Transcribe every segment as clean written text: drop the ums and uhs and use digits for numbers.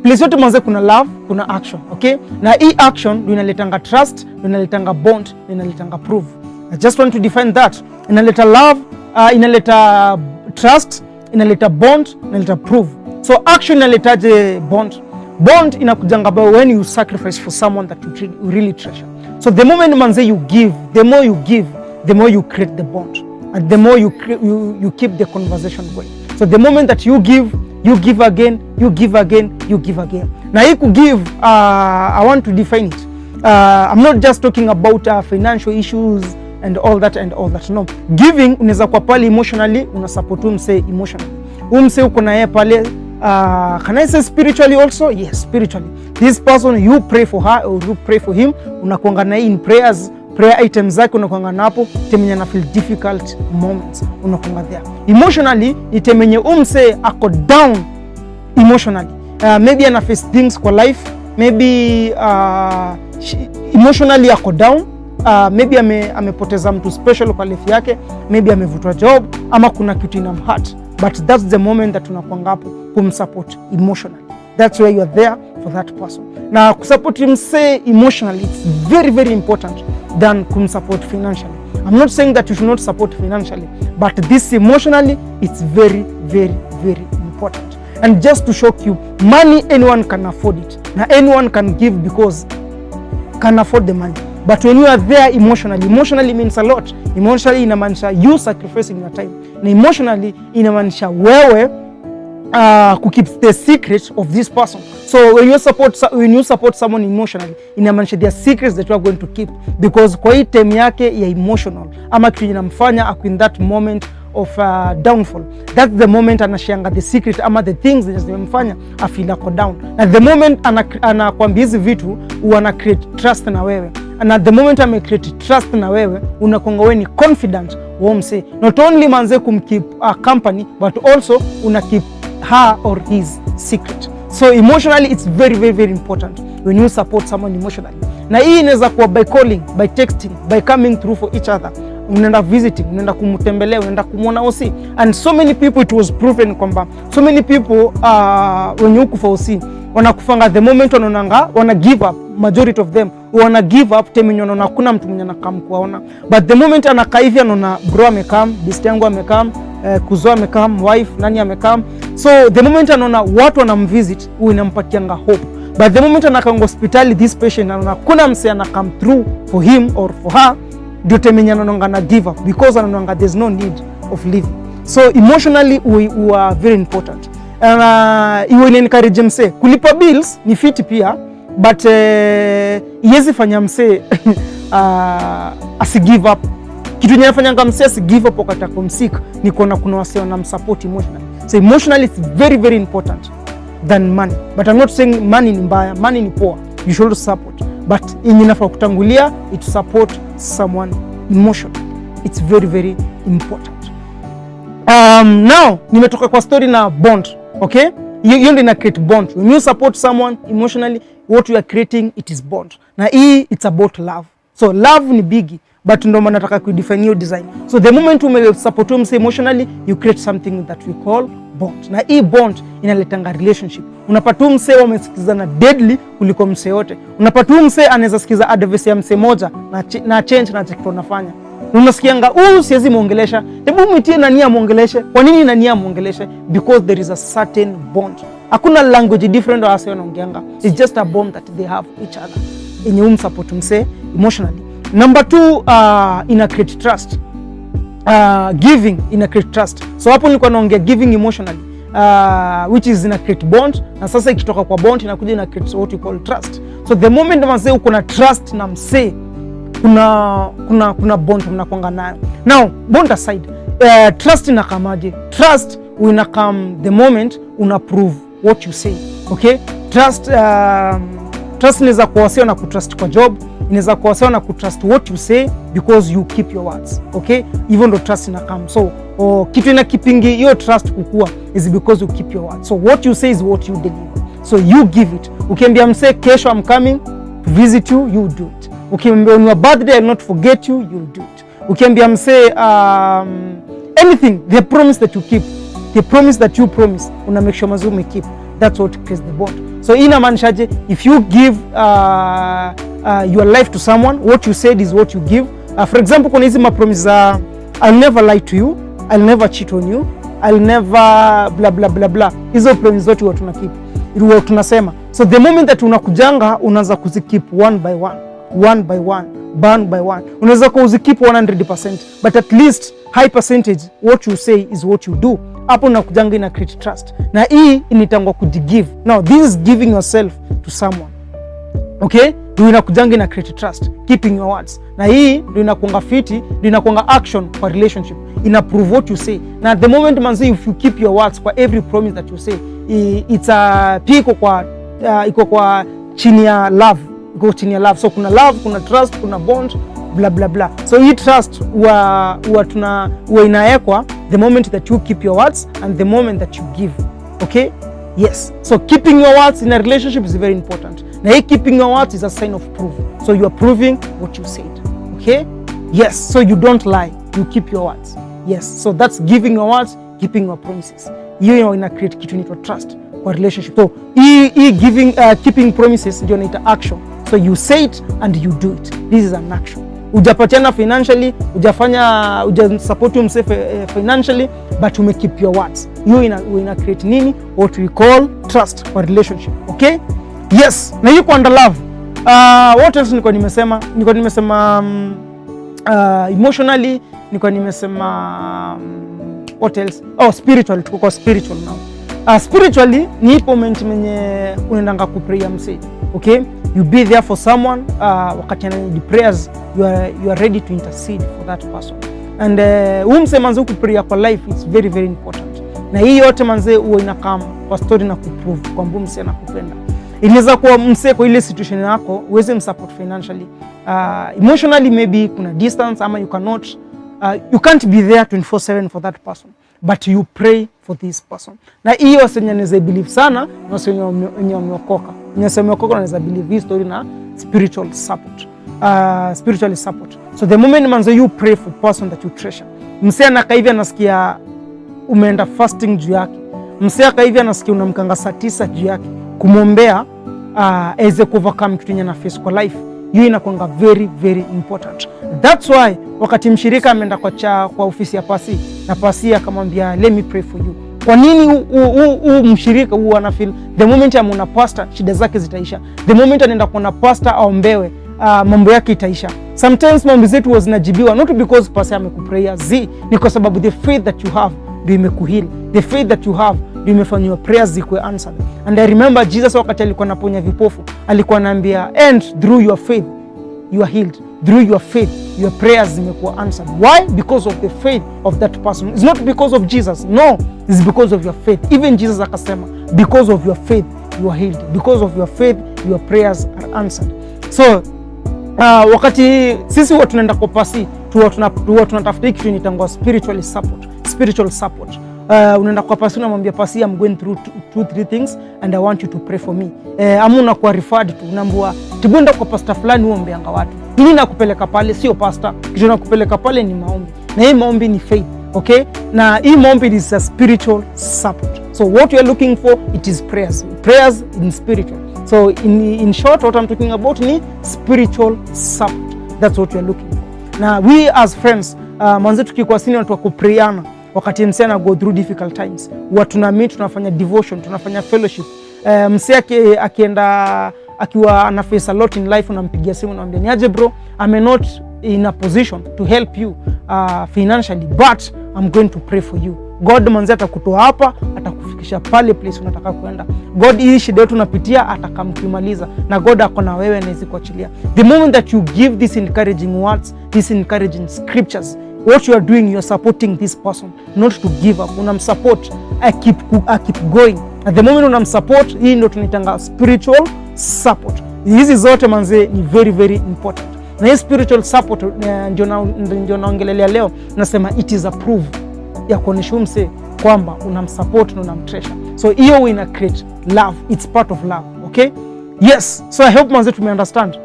place yote manze kuna love, kuna action, okay? Na hii action ndio inaletanga trust, ndio inaletanga bond, ndio inaletanga proof. I just want to define that. Inaleta love, inaleta trust, inaleta bond, inaleta proof. So action inaletaje bond? Bond inakujanga when you sacrifice for someone that you really treasure. So the moment manze you give, the more you give, the more you create the bond, and the more you keep the conversation going. So the moment that you give again, you give again, you give again. Now hii give, I want to define it. I'm not just talking about financial issues and all that. No, giving unaweza kwa pale emotionally, una support umse emotionally. Umse uko na yeye pale. Can I say spiritually also? Yes, spiritually. This person, you pray for her or you pray for him, unakuanga na in prayers, prayer items zake unakuanga napo, temenye na feel difficult moments, unakuanga there. Emotionally, ni temenye umse ako down emotionally. Maybe ana face things kwa life, maybe emotionally ako down, maybe amepoteza mtu special kwa life yake, maybe amevutwa job, ama kuna kitu inamhurt. But that's the moment that unakuanga hapo kumsupport emotionally. That's where you are there for that person. Na kusupport him say emotionally, it's very, very important than kumsupport financially. I'm not saying that you should not support financially, but this emotionally, it's very, very, very important. And just to shock you, money, anyone can afford it. Now anyone can give because can afford the money. But when you are there emotionally means a lot. Emotionally inamaanisha you sacrificing your time. Na emotionally inamaanisha wewe keep the secret of this person. So when you support someone emotionally, inamaanisha there are secrets that you are going to keep, because kwa hii time yake ya emotional ama kitu inamfanya ako in that moment of downfall, that's the moment anashianga the secret ama the things that zimemfanya afeel ako down. Na the moment anakwambia hizi vitu wana create trust na wewe, and at the moment ame create trust na wewe, unakonga wewe ni confident womse, not only manze kumkeep company but also una keep her or his secret. So emotionally it's very, very, very important when you support someone emotionally. Na hii inaweza kuwa by calling, by texting, by coming through for each other. Unaenda visiting, unaenda kumtembelea, unaenda kumuona OC. And so many people, it was proven kwamba so many people when you kufa OC wanakufanga the moment wana give up. Majority of them wana give up time wanaona kuna mtu mwenye anakam kuona, but the moment anakaivi anaona bro amekam, best yangu amekam, kuzo amekam, wife nani amekam. So the moment anaona watu wanamvisit, inampatianga hope. But the moment anakanga hospitali, this patient anaona kuna mse anakam through for him or for her, ndio time anaona na give up because anaona there's no need of living. So emotionally we are very important. Iwe ni encourage mse kulipa bills ni fiti pia, but iwezi fanya mse asi give up. Kitu nyafanyanga mse asi give up wakati akomsika ni kuna wase na msupport emotionally. So emotionally it's very, very important than money. But I'm not saying money ni mbaya, money ni poa, you should support. But yenye nafaa kutangulia it support someone emotionally. It's very, very important. Now nimetoka kwa story na bond, okay? Hiyo ndio ina create bond. When you support someone emotionally, what you are creating it is bond. Na hii it's about love. So love ni biggie, but ndio maana nataka kudefine your design. So the moment you support him emotionally, you create something that we call bond. Na hii bond inaletanga relationship. Unapata mse wamesikizana deadly kuliko mse yote. Unapata mse anaweza sikiza advice ya mse moja na change na kitu unafanya. Unasikianga siwezi muongelesha, hebu mwitie nani amuongeleshe. Kwa nini nani amuongeleshe? Because there is a certain bond. Hakuna language different wase wanaongeanga. It's just a bond that they have each other. Yenye support mse emotionally. Number 2, ina create trust. Giving ina create trust. So hapo nilikuwa naongea giving emotionally, which is ina create bond, na sasa ikitoka kwa bond inakuja ina create what you call trust. So the moment mse uko na trust na mse, kuna bond mnakuanga nayo. Now bond aside, trust inakamaje? Trust will come the moment una prove what you say, okay? Trust inaweza kuwasio na kutrust kwa job, inaweza kuwasio na kutrust what you say because you keep your words, okay? Even though trust inakam, so kitu ina kipingi hiyo trust kukua is because you keep your words. So what you say is what you deliver, so you give it. Ukiambia mse kesho I'm coming to visit you, you do it. Ukiambia on your birthday I'll not forget you, you'll do it. Ukiambia mse anything, the promise that you keep, the promise that you promise, una make sure mazu ume keep. That's what creates the bond. So inamaanishaje, if you give your life to someone, what you said is what you give. For example, kuna hizi mapromise I'll never lie to you, I'll never cheat on you, I'll never blah blah blah blah. Hizo promise zote huwa tunakeep, huwa tunasema. So the moment that unakujanga unaanza kuzikeep one by one, unaweza kuzikeep 100%, but at least high percentage what you say is what you do. Hapo unakujanga ina create trust, na hii initangwa kujigive. Now this is giving yourself to someone, okay? Ndio inakujanga ina create trust, keeping your words, na hii ndio inakuanga fiti, ndio inakuanga action for relationship, ina prove what you say. Na at the moment manzi, if you keep your words kwa every promise that you say, it's a piko kwa iko kwa chini ya love, iko chini ya love. So kuna love, kuna trust, kuna bond, blah blah blah. So hii trust huwa inaekwa the moment that you keep your words and the moment that you give, okay? Yes, so keeping your words in a relationship is very important. Na hii keeping your words is a sign of proof. So you are proving what you said, okay? Yes, so you don't lie, you keep your words. Yes, so that's giving your words, keeping your promises. Hiyo ina create kitu inaitwa trust kwa relationship. So hii giving keeping promises ndio inaita action. So you say it and you do it. This is an action. Ujapatiana financially, support yourself financially, but you keep your words. Hiyo ina create nini? What we call trust for relationship, okay? Yes, na hiyo kwa love. What else niko nimesema? Emotionally, niko nimesema what else? Oh, spiritually, tuko kwa spiritual now. Spiritually ni ipo moment menye unaendanga kupray mse, okay? You be there for someone, wakati ana need prayers, you are ready to intercede for that person. And mse manze kupray kwa life, it's very very important. Na hii yote manze huwa inakam kwa story na kuprove kwamba mse anakupenda. Inaweza kuwa mse kwa ile situation yako uweze msupport financially, emotionally maybe kuna distance ama you can't be there 24/7 for that person, but you pray for this person. Na hiyo senya naweza believe sana na senya umeokoka. Umeokoka naweza believe hii story na spiritual support. Spiritually support. So the moment manzo you pray for person that you treasure. Msee anakaa hivi anasikia umeenda fasting juu yake. Msee anakaa hivi anasikia unamkanga saa 9 juu yake. Kumwombea aweze overcome kitu yenye na face kwa life. Hiyo inakuanga very very important. That's why wakati mshirika ameenda kwa ofisi ya pasi na pasi akamwambia let me pray for you. Kwa nini mshirika huwa ana feel the moment amuna pastor shida zake zitaisha. The moment anaenda kuona pastor aombewe mambo yake itaisha. Sometimes mambo zetu huwa zinajibiwa not because pastor amekuprayer, ni kwa sababu the faith that you have ndio imekuheal. The faith that you have ndio imefanywa prayers zikuwe answered. And I remember Jesus wakati alikuwa anaponya vipofu alikuwa anaambia and through your faith you are healed. Through your faith your prayers zimekuwa answered. Why? Because of the faith of that person. It's not because of Jesus. No, it's because of your faith. Even Jesus akasema because of your faith you are healed. Because of your faith your prayers are answered. So wakati sisi huwa tunaenda kwa pasi huwa tunatafuta kitu inaitwa spiritual support. Unaenda kwa pasi unamwambia pasi I'm going through 2-3 things and I want you to pray for me. Ama unakuwa referred to unaambiwa tibunda kwa pastor fulani uombeanga watu. Nini nakupeleka pale sio pastor, kitu nakupeleka pale ni maombi. Na hii maombi ni faith, okay? Na hii maombi is a spiritual support. So what you are looking for, it is prayers. Prayers in spiritual. So in short what I'm talking about ni spiritual support. That's what you are looking for. Na we as friends, manze tukikuwa sini watu wa kuprayana wakati msee ana go through difficult times. Watu na meet, tunafanya devotion, tunafanya fellowship. Msee akienda akiwa ana face a lot in life unampigia simu unamwambia niaje bro, I'm not in a position to help you financially but I'm going to pray for you. God manze atakutoa hapa, atakufikisha pale place unataka kwenda. God hii shida yetu tunapitia atakamkumaliza na God ako na wewe anaweza kuachilia. The moment that you give these encouraging words, these encouraging scriptures, what you are doing, you are supporting this person not to give up. Unamsupport, I keep going. At the moment unamsupport, hii ndio tunaitanga spiritual support. Hizi zote manze ni very very important. Na hii spiritual support ndio naongelelea leo, nasema it is a proof ya kuonesha mse kwamba unamsupport na unamtreasure. So hiyo ina create love, it's part of love, okay? Yes, so I hope manze tumeunderstand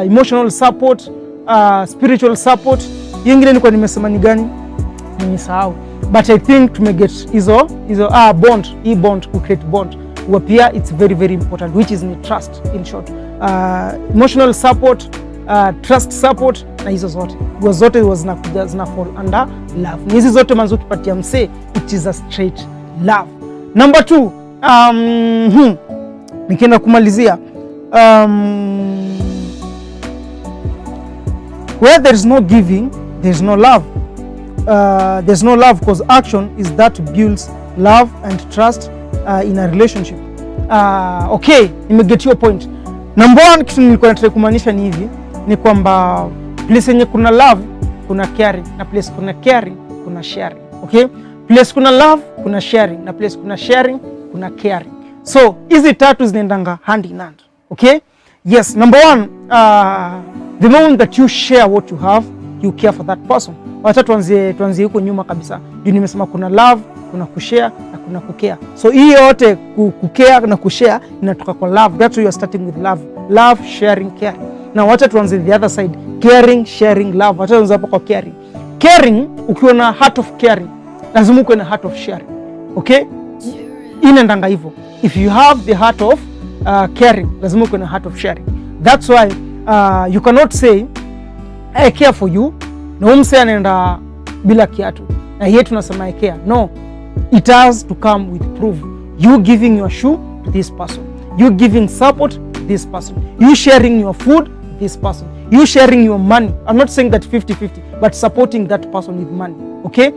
emotional support, spiritual support. Yengine nilikuwa nimesema ni gani? Nimesahau. But I think tumeget hizo bond, hii bond, ku create bond. huwa pia it's very very important, which is ni trust in short. Emotional support, trust support, na hizo zote huwa zote huwa zina fall under love. Ni hizi zote manzo tupatia msee, it is a straight love. Number 2, nikienda kumalizia, where there is no giving there is no love. There's no love because action is that builds love and trust in a relationship. Okay, nimeget your point. Number 1, kitu nilikuwa nataka kumaanisha ni hivi, ni kwamba place yenye kuna love kuna caring, na place kuna caring kuna sharing. Okay, place kuna love kuna sharing, na place kuna sharing kuna caring. So hizi tatu zinaendanga hand in hand. Okay, yes. Number 1, the moment that you share what you have, you care for that person. Wacha tuanzie huko nyuma kabisa. Juu nimesema kuna love, kuna kushare na kuna kukea. So hii yote kukea na kushare inatoka kwa love. That's why you are starting with love. Love, sharing, caring. Now wacha tuanze the other side. Caring, sharing, love. Wacha tuanze hapo kwa caring. Caring, ukiwa na heart of caring, lazima uwe na heart of sharing. Okay? Inaendanga hivyo. If you have the heart of caring, lazima uwe na heart of sharing. That's why you cannot say I care for you na umse anaenda bila kiatu na yeye tunasema I care. No, it has to come with proof. You giving your shoe to this person, you giving support to this person, you sharing your food to this person, you sharing your money. I'm not saying that 50-50, but supporting that person with money. Okay,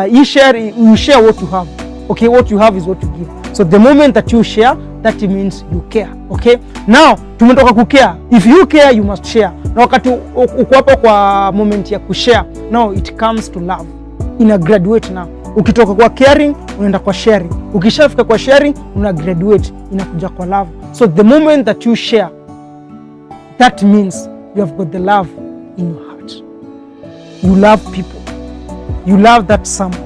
you share what you have. Okay, what you have is what you give. So the moment that you share, that means you care. Okay, now tumetoka kukea. If you care, you must share. Na wakati uko hapo kwa moment ya kushare, now it comes to love. Ina graduate now. Ukitoka kwa caring unaenda kwa sharing. Ukishafika kwa sharing una graduate, inakuja kwa love. So the moment that you share, that means you have got the love in your heart. You love people, you love that someone,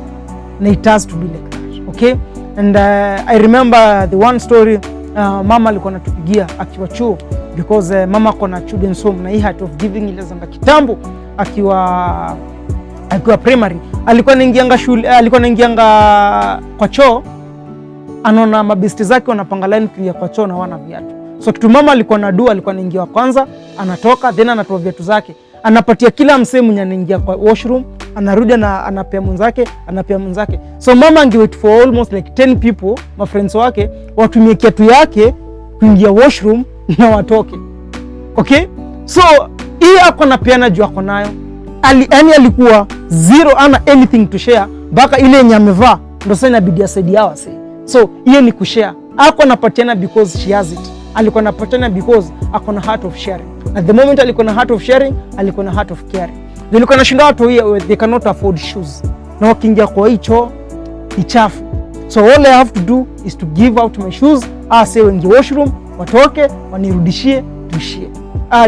and it has to be like that. Okay, and I remember the one story, mama alikuwa anatupigia akiwa chuo, because mama kona children's home, na hii heart of giving ile zanga kitambo akiwa primary. Alikuwa anaingianga shule, alikuwa anaingianga kwa choo, anaona mabesti zake wanapanga line kuingia kwa choo na wana viatu. So kitu mama alikuwa anadua, alikuwa anaingia kwanza, anatoka, then anatoa viatu zake, anapatia kila msee mwenye anaingia kwa washroom, anarudi na anapea mwenzake. So mama angewait for almost like 10 people, my friends wake, watumie kiatu yake kuingia washroom na watoke. Okay? So hii ako napeana juu ako nayo. Yani alikuwa zero, ana anything to share, baka ile yenye amevaa ndio sasa inabidi asaidia wase. So hiyo ni kushare. Ako anapatiana because she has it. Alikuwa anapatiana because ako na heart of sharing. At the moment alikuwa na heart of sharing, alikuwa na heart of caring. Nilikuwa nashinda watu here, they cannot afford shoes. Na wakiingia kwa hicho ni chafu. So all I have to do is to give out my shoes, say wengi washroom, watoke, wanirudishie, tuishie.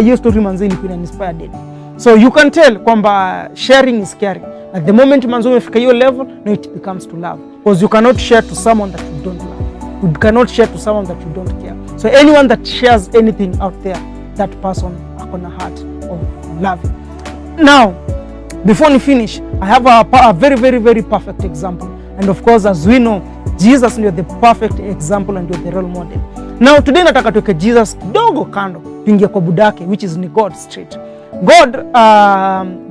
Hiyo story manzi ilikuwa inspire dead. So you can tell kwamba sharing is caring. At the moment manzo umefika hiyo level, now it becomes to love. Because you cannot share to someone that you don't love. You cannot share to someone that you don't care. So anyone that shares anything out there, that person akona heart of loving. Now, before we finish, I have a very, very, very perfect example. And of course, as we know, Jesus is the perfect example and the role model. Now, today nataka tuweke Jesus kidogo kando, tuingie kwa budake, which is ni God straight. God,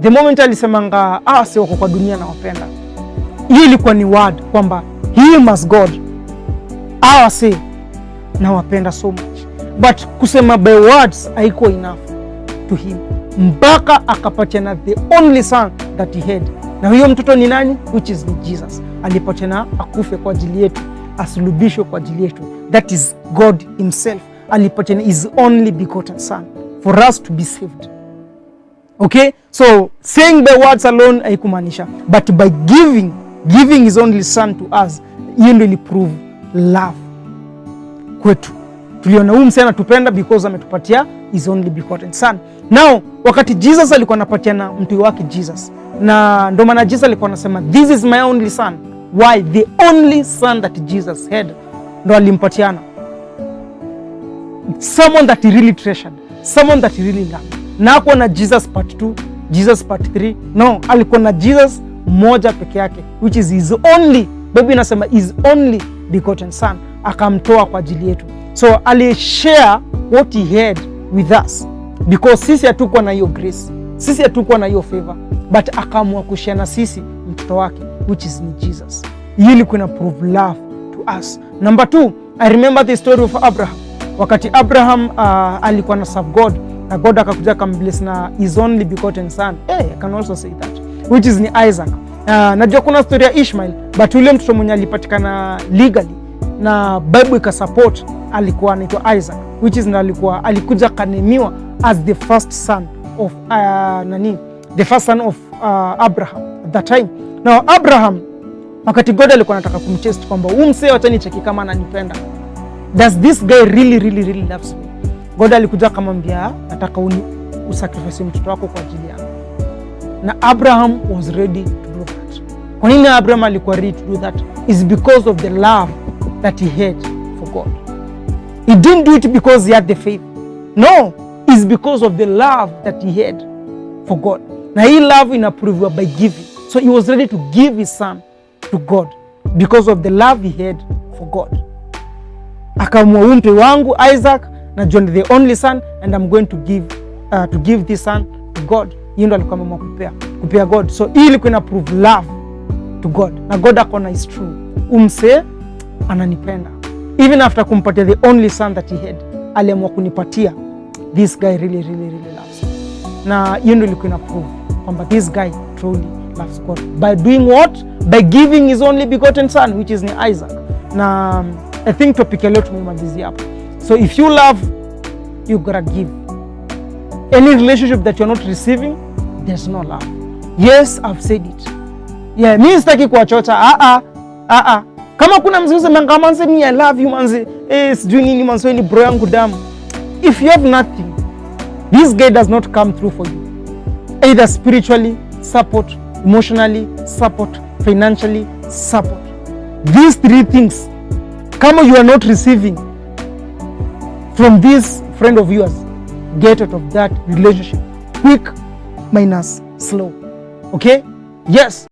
the moment alisemanga, si wako kwa dunia na wapenda. Hii ilikuwa ni word, kwamba he must God, say na wapenda so much. But kusema by words haikuwa enough to him. Mpaka akapatiana the only son that he had. Na huyo mtoto ni nani? Which is Jesus. Alipatiana akufe kwa ajili yetu, asulubishwe kwa ajili yetu. That is God himself. Alipatiana his only begotten son for us to be saved. Okay? So saying by words alone haikumaanisha, but by giving his only son to us, hiyo ndio iliprove love kwetu. Tuliona huyu msana tupenda because ametupatia his only begotten son. Now, wakati Jesus alikuwa anapatiana mtu wake Jesus, na ndio maana Jesus alikuwa anasema this is my only son. Why? The only son that Jesus had ndo alimpatiana. Someone that he really treasured, someone that he really loved. Na hakuwa na Jesus part 2, Jesus part 3. No, alikuwa na Jesus moja peke yake, which is his only, Bible inasema his only begotten son. akamtoa kwa ajili yetu. So alishare what he had with us because sisi hatukuwa na hiyo grace, sisi hatukuwa na hiyo favor, but akaamua kushare na sisi mtoto wake which is ni Jesus. Hiyo ilikuwa ina prove love to us. Number 2, I remember the story of Abraham. Wakati Abraham alikuwa na serve God na God akakuja akambless na his only begotten son. I can also say that, which is ni Isaac. Najua kuna story ya Ishmael, but yule mtoto mwenye alipatikana legally na Bible ikasupport alikuwa anaitwa Isaac, which is alikuja kanemiwa as the first son of the first son of Abraham at that time. Now Abraham, wakati God alikuwa anataka kumtest kwamba huyu msee wacha nicheki kama ananipenda, does this guy really loves me, God alikuja akamwambia nataka usacrifice mtoto wako kwa ajili yangu, na Abraham was ready to do that. Kwa nini Abraham alikuwa ready to do that? Is because of the love that he had for God. He didn't do it because he had the faith. No, it's because of the love that he had for God. Na hii love inaproviwa by giving. So he was ready to give his son to God because of the love he had for God. Akamua mtoto wangu Isaac na John the only son, and I'm going to give this son to God. Hiyo ndo alikuwa ameamua kupea God. So hii ilikuwa ina prove love to God, na God akona is true, umse ananipenda. Even after kumpatia the only son that he had, aliamua kunipatia. This guy really loves me. Na hiyo ndo ilikuwa ina prove kwamba this guy truly loves God by doing what? By giving his only begotten son, which is ni Isaac. Na I think topic ya leo tumemalizia hapo. So if you love, you gotta give. Any relationship that you're not receiving, there's no love. Yes, I've said it. Yeah, mimi sitaki kuwachocha. Kama kuna mzee mangamanze me I love you manze, sijui nini manze ni bro yangu damu. If you have nothing, this guy does not come through for you. Either spiritually support, emotionally support, financially support. These 3 things, kama you are not receiving from this friend of yours, get out of that relationship quick minus slow. Okay? Yes.